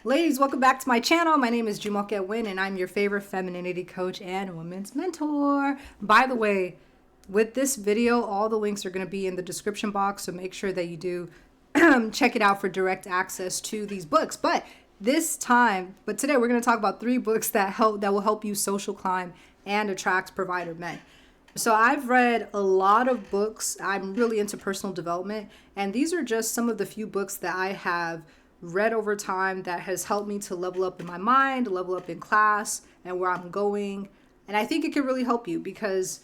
Ladies, welcome back to my channel. My name is Jumoke Win, and I'm your favorite femininity coach and women's mentor. By the way, with this video, all the links are going to be in the description box, so make sure that you do check it out for direct access to these books. But today we're going to talk about 3 books that will help you social climb and attract provider men. So I've read a lot of books. I'm really into personal development, and these are just some of the few books that I have read over time that has helped me to level up in my mind, level up in class, and where I'm going. And I think it can really help you because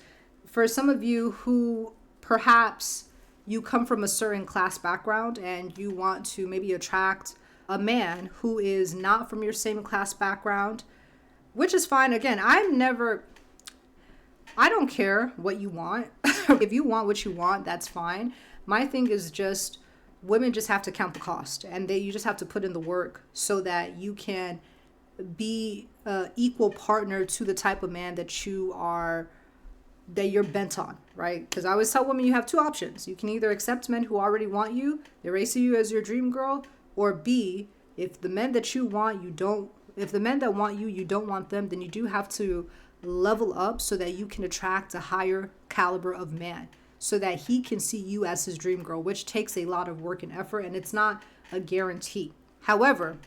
for some of you who perhaps you come from a certain class background and you want to maybe attract a man who is not from your same class background, which is fine. Again, I don't care what you want. If you want what you want, that's fine. My thing is just women just have to count the cost, and you just have to put in the work so that you can be an equal partner to the type of man that you're bent on, right? Because I always tell women you have 2 options. You can either accept men who already want you, they race you as your dream girl, or B, if the men that want you, you don't want them, then you do have to level up so that you can attract a higher caliber of man, so that he can see you as his dream girl, which takes a lot of work and effort, and it's not a guarantee. However,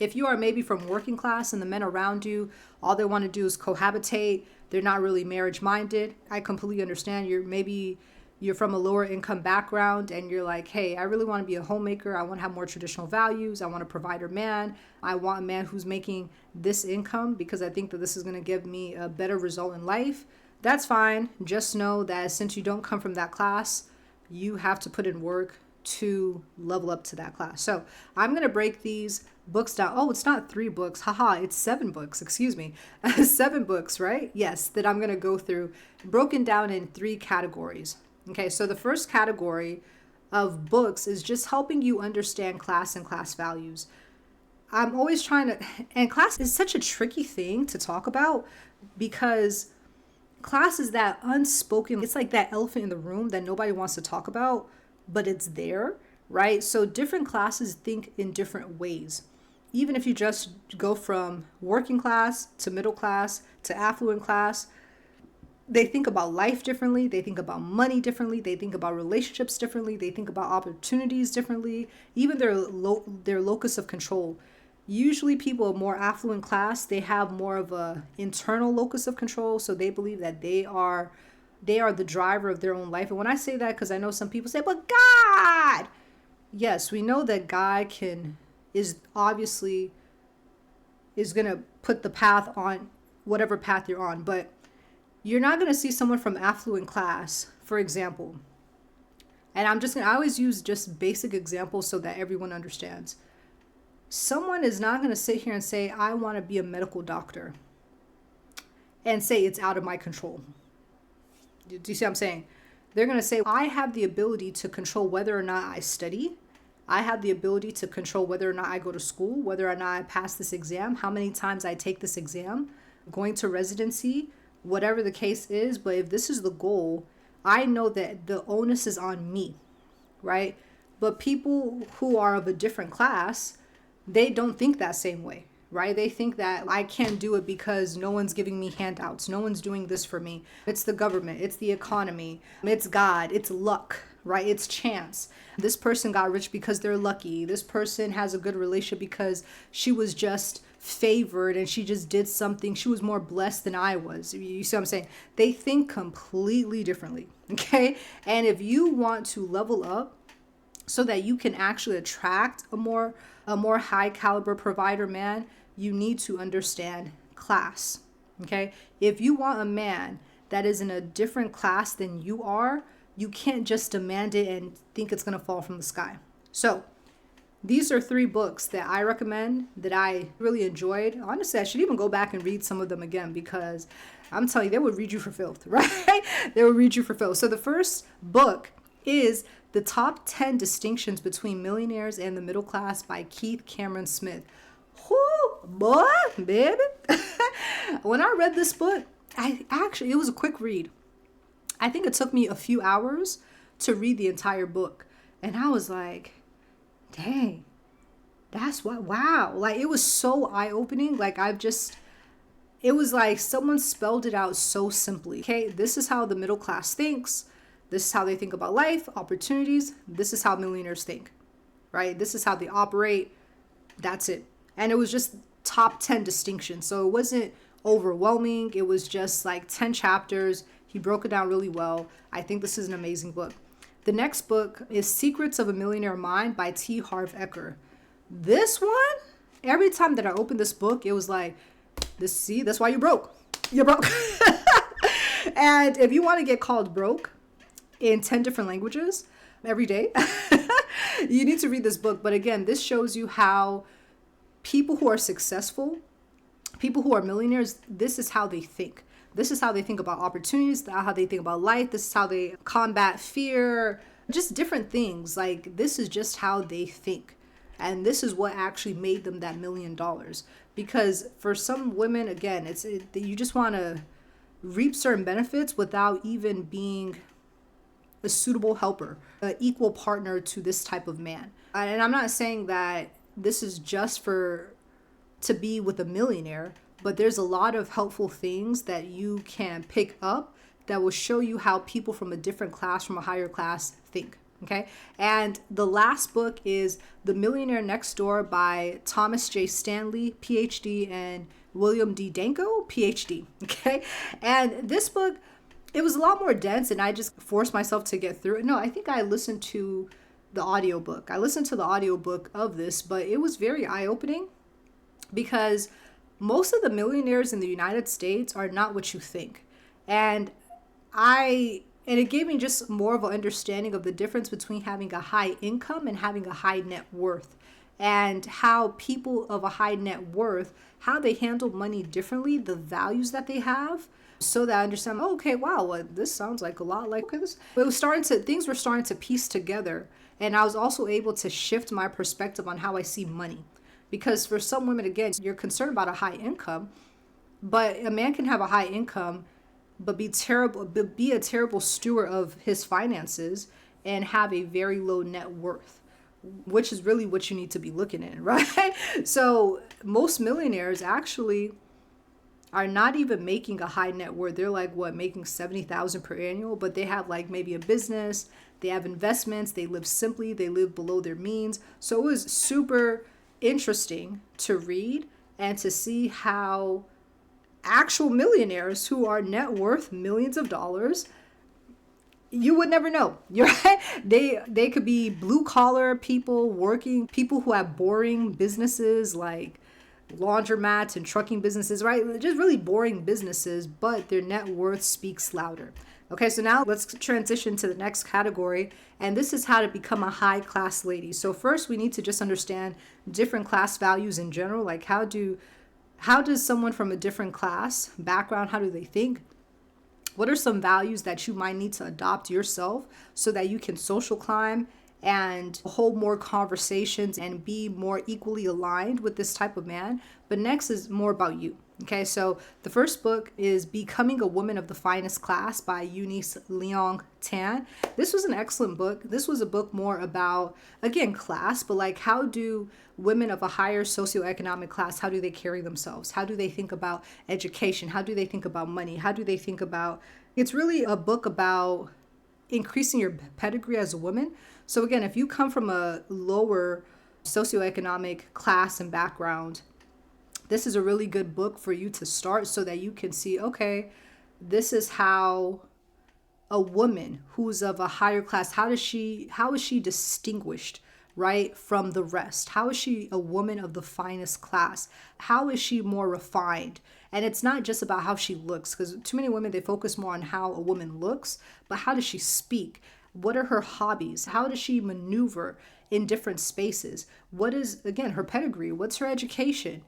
if you are maybe from working class and the men around you, all they want to do is cohabitate, they're not really marriage minded, I completely understand. You're from a lower income background and you're like, hey, I really want to be a homemaker. I want to have more traditional values. I want a provider man. I want a man who's making this income because I think that this is going to give me a better result in life. That's fine. Just know that since you don't come from that class, you have to put in work to level up to that class. So I'm going to break these books down. Oh, it's not 3 books. Haha, it's 7 books. Excuse me. 7 books, right? Yes, that I'm going to go through, broken down in 3 categories. Okay, so the first category of books is just helping you understand class and class values. I'm always and class is such a tricky thing to talk about because class is that unspoken, it's like that elephant in the room that nobody wants to talk about, but it's there, right? So different classes think in different ways. Even if you just go from working class to middle class to affluent class, they think about life differently. They think about money differently. They think about relationships differently. They think about opportunities differently, even their locus of control. Usually people of more affluent class, they have more of a internal locus of control. So they believe that they are the driver of their own life. And when I say that, because I know some people say, but God, yes, we know that God is obviously going to put the path on whatever path you're on. But you're not going to see someone from affluent class, for example. And I always use just basic examples so that everyone understands. Someone is not going to sit here and say, I want to be a medical doctor and say it's out of my control. Do you see what I'm saying? They're going to say, I have the ability to control whether or not I study. I have the ability to control whether or not I go to school, whether or not I pass this exam, how many times I take this exam, going to residency, whatever the case is. But if this is the goal, I know that the onus is on me, right? But people who are of a different class, they don't think that same way, right? They think that I can't do it because no one's giving me handouts. No one's doing this for me. It's the government. It's the economy. It's God. It's luck, right? It's chance. This person got rich because they're lucky. This person has a good relationship because she was just favored and she just did something. She was more blessed than I was. You see what I'm saying? They think completely differently, okay? And if you want to level up so that you can actually attract a more high caliber provider man, you need to understand class, okay? If you want a man that is in a different class than you are, you can't just demand it and think it's going to fall from the sky. So these are 3 books that I recommend that I really enjoyed. Honestly, I should even go back and read some of them again because I'm telling you, they would read you for filth, right? They would read you for filth. So the first book is The Top 10 Distinctions Between Millionaires and the Middle Class by Keith Cameron Smith. Whoo, boy, baby. When I read this book, it was a quick read. I think it took me a few hours to read the entire book. And I was like, dang, That's why, wow. Like, it was so eye-opening. Like, it was like someone spelled it out so simply. Okay, this is how the middle class thinks. This is how they think about life, opportunities. This is how millionaires think, right? This is how they operate. That's it. And it was just top 10 distinctions. So it wasn't overwhelming. It was just like 10 chapters. He broke it down really well. I think this is an amazing book. The next book is Secrets of a Millionaire Mind by T. Harv Eker. This one, every time that I opened this book, it was like, see, that's why you're broke. You're broke. And if you want to get called broke in 10 different languages every day, you need to read this book. But again, this shows you how people who are successful, people who are millionaires, this is how they think. This is how they think about opportunities, how they think about life. This is how they combat fear, just different things. Like, this is just how they think. And this is what actually made them that $1 million. Because for some women, again, you just want to reap certain benefits without even being a suitable helper, an equal partner to this type of man. And I'm not saying that this is just to be with a millionaire, but there's a lot of helpful things that you can pick up that will show you how people from a different class, from a higher class, think. Okay. And the last book is The Millionaire Next Door by Thomas J. Stanley, PhD, and William D. Danko, PhD. Okay. And this book, it was a lot more dense, and I just forced myself to get through it. No, I think I listened to the audiobook. I listened to the audiobook of this, but it was very eye-opening because most of the millionaires in the United States are not what you think. And it gave me just more of an understanding of the difference between having a high income and having a high net worth, and how people of a high net worth, how they handle money differently, the values that they have, so that I understand, oh, okay, wow, well, this sounds like a lot like this. Things were starting to piece together. And I was also able to shift my perspective on how I see money. Because for some women, again, you're concerned about a high income, but a man can have a high income but be a terrible steward of his finances and have a very low net worth, which is really what you need to be looking at, right? So most millionaires actually are not even making a high net worth. They're like, making 70,000 per annual, but they have like maybe a business, they have investments, they live simply, they live below their means. So it was super interesting to read and to see how actual millionaires who are net worth millions of dollars, you would never know. You're right. They could be blue collar people people who have boring businesses like laundromats and trucking businesses, right? Just really boring businesses, but their net worth speaks louder. Okay, so now let's transition to the next category, and this is how to become a high class lady. So first we need to just understand different class values in general, like how does someone from a different class background, how do they think? What are some values that you might need to adopt yourself so that you can social climb and hold more conversations and be more equally aligned with this type of man? But next is more about you. Okay, so the first book is Becoming a Woman of the Finest Class by Eunice Leong Tan. This was an excellent book. This was a book more about, again, class, but like how do women of a higher socioeconomic class, how do they carry themselves? How do they think about education? How do they think about money? How do they think about, it's really a book about increasing your pedigree as a woman. So again, if you come from a lower socioeconomic class and background, this is a really good book for you to start so that you can see, okay, this is how a woman who's of a higher class, how is she distinguished, right, from the rest? How is she a woman of the finest class? How is she more refined? And it's not just about how she looks, because too many women, they focus more on how a woman looks, but how does she speak? What are her hobbies? How does she maneuver in different spaces? What is, again, her pedigree? What's her education?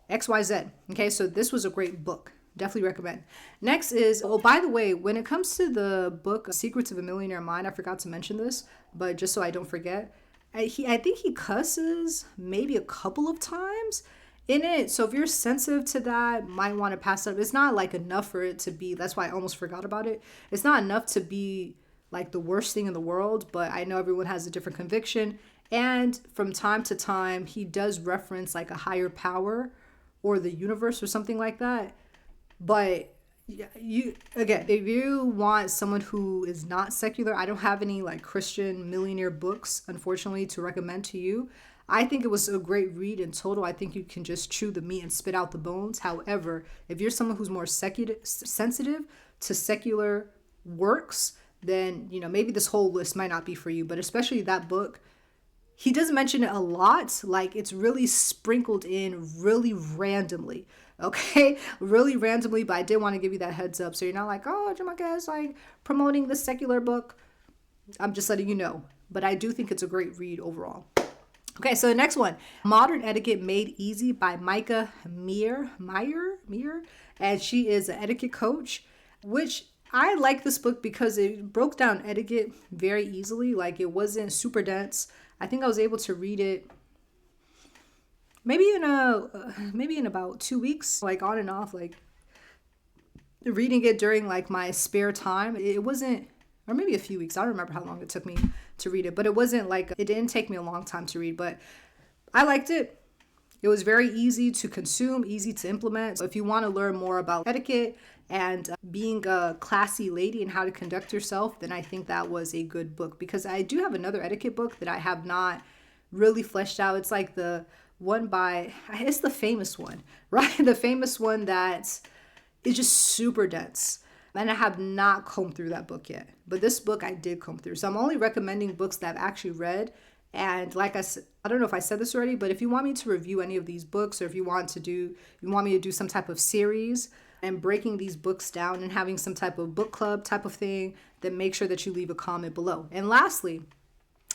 XYZ. Okay, so this was a great book. Definitely recommend. Next is, oh, by the way, when it comes to the book Secrets of a Millionaire Mind, I forgot to mention this, but just so I don't forget, I think he cusses maybe a couple of times in it. So if you're sensitive to that, might want to pass it up. It's not like enough for it to be, that's why I almost forgot about it. It's not enough to be like the worst thing in the world, but I know everyone has a different conviction. And from time to time, he does reference like a higher power or the universe or something like that. But you, again, if you want someone who is not secular, I don't have any like Christian millionaire books, unfortunately, to recommend to you. I think it was a great read in total. I think you can just chew the meat and spit out the bones. However, if you're someone who's more sensitive to secular works, then, maybe this whole list might not be for you. But especially that book, he doesn't mention it a lot. Like, it's really sprinkled in really randomly. Okay, really randomly, but I did want to give you that heads up so you're not like, oh, Jamaica is like promoting the secular book. I'm just letting you know. But I do think it's a great read overall. Okay, so the next one, Modern Etiquette Made Easy by Micah Meyer, and she is an etiquette coach, which I like this book because it broke down etiquette very easily. Like, it wasn't super dense. I think I was able to read it maybe in about 2 weeks, like on and off, like reading it during like my spare time. It wasn't, or maybe a few weeks. I don't remember how long it took me to read it, but it wasn't like, it didn't take me a long time to read, but I liked it. It was very easy to consume, easy to implement. So if you want to learn more about etiquette and being a classy lady and how to conduct yourself, then I think that was a good book, because I do have another etiquette book that I have not really fleshed out. It's like the one by, it's the famous one, right? The famous one that is just super dense. And I have not combed through that book yet. But this book I did comb through. So I'm only recommending books that I've actually read. And like I said, I don't know if I said this already, but if you want me to review any of these books, or if you want me to do some type of series and breaking these books down and having some type of book club type of thing, then make sure that you leave a comment below. And lastly,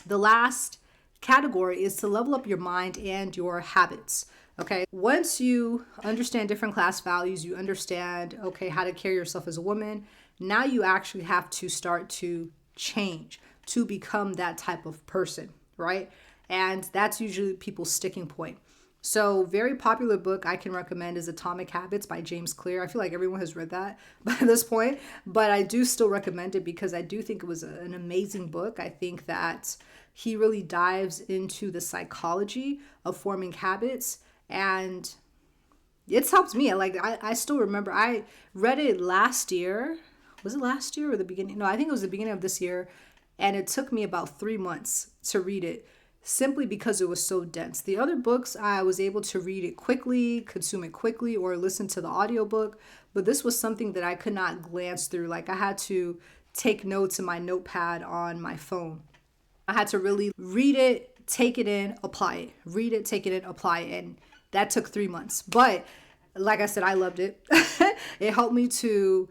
the last category is to level up your mind and your habits. Okay, once you understand different class values, you understand, okay, how to carry yourself as a woman, now you actually have to start to change to become that type of person, right? And that's usually people's sticking point. So, very popular book I can recommend is Atomic Habits by James Clear. I feel like everyone has read that by this point, but I do still recommend it because I do think it was an amazing book. I think that he really dives into the psychology of forming habits, and it's helped me. Like, I still remember, I read it last year. Was it last year or the beginning? No, I think it was the beginning of this year. And it took me about 3 months to read it, simply because it was so dense. The other books, I was able to read it quickly, consume it quickly, or listen to the audiobook. But this was something that I could not glance through. Like, I had to take notes in my notepad on my phone. I had to really read it, take it in, apply it. Read it, take it in, apply it. And that took 3 months. But like I said, I loved it. It helped me to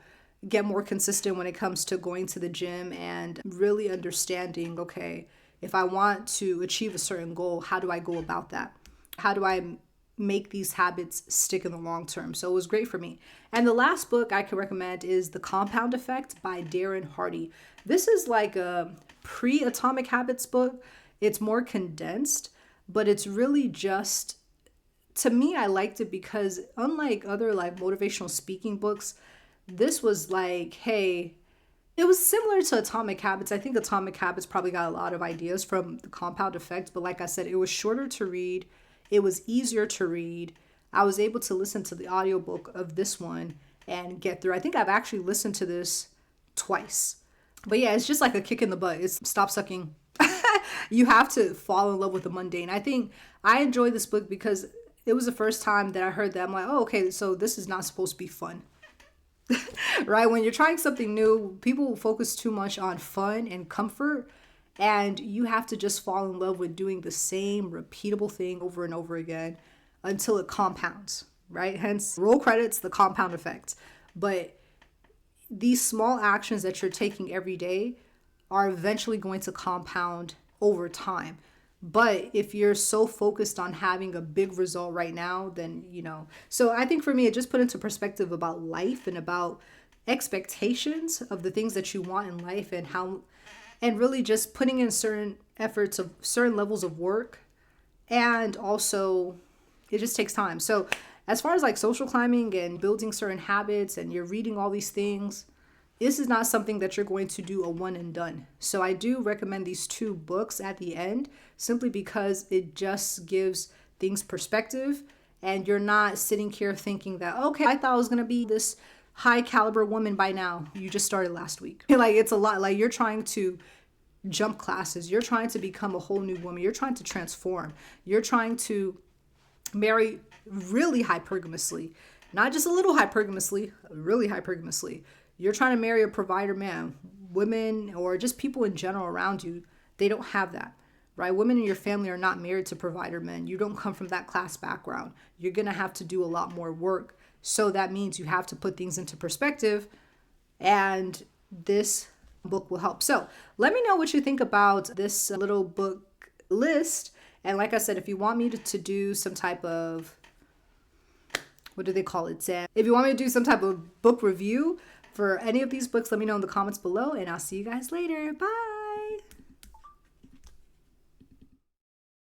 get more consistent when it comes to going to the gym and really understanding, okay, if I want to achieve a certain goal, how do I go about that? How do I make these habits stick in the long term? So it was great for me. And the last book I can recommend is The Compound Effect by Darren Hardy. This is like a pre-Atomic Habits book. It's more condensed, but it's really just, to me, I liked it because unlike other like motivational speaking books, this was like, hey, it was similar to Atomic Habits. I think Atomic Habits probably got a lot of ideas from The Compound Effect, but like I said, it was shorter to read. It was easier to read. I was able to listen to the audiobook of this one and get through. I think I've actually listened to this twice. But yeah, it's just like a kick in the butt. It's stop sucking. You have to fall in love with the mundane. I think I enjoy this book because it was the first time that I heard that. I'm like, oh, okay, so this is not supposed to be fun. Right? When you're trying something new, people focus too much on fun and comfort, and you have to just fall in love with doing the same repeatable thing over and over again until it compounds, right? Hence, roll credits, The Compound Effect. But these small actions that you're taking every day are eventually going to compound over time. But if you're so focused on having a big result right now, then, So I think for me, it just put into perspective about life and about expectations of the things that you want in life, and really just putting in certain efforts of certain levels of work. And also, it just takes time. So as far as like social climbing and building certain habits, and you're reading all these things, this is not something that you're going to do a one and done. So I do recommend these 2 books at the end, simply because it just gives things perspective, and you're not sitting here thinking that, okay, I thought I was going to be this high caliber woman by now. You just started last week. Like, it's a lot. Like, you're trying to jump classes. You're trying to become a whole new woman. You're trying to transform. You're trying to marry really hypergamously, not just a little hypergamously, really hypergamously. You're trying to marry a provider man. Women, or just people in general around you, they don't have that, right? Women in your family are not married to provider men. You don't come from that class background. You're going to have to do a lot more work. So that means you have to put things into perspective, and this book will help. So let me know what you think about this little book list. And like I said, if you want me to do some type of, what do they call it, Sam? If you want me to do some type of book review for any of these books, let me know in the comments below, and I'll see you guys later. Bye.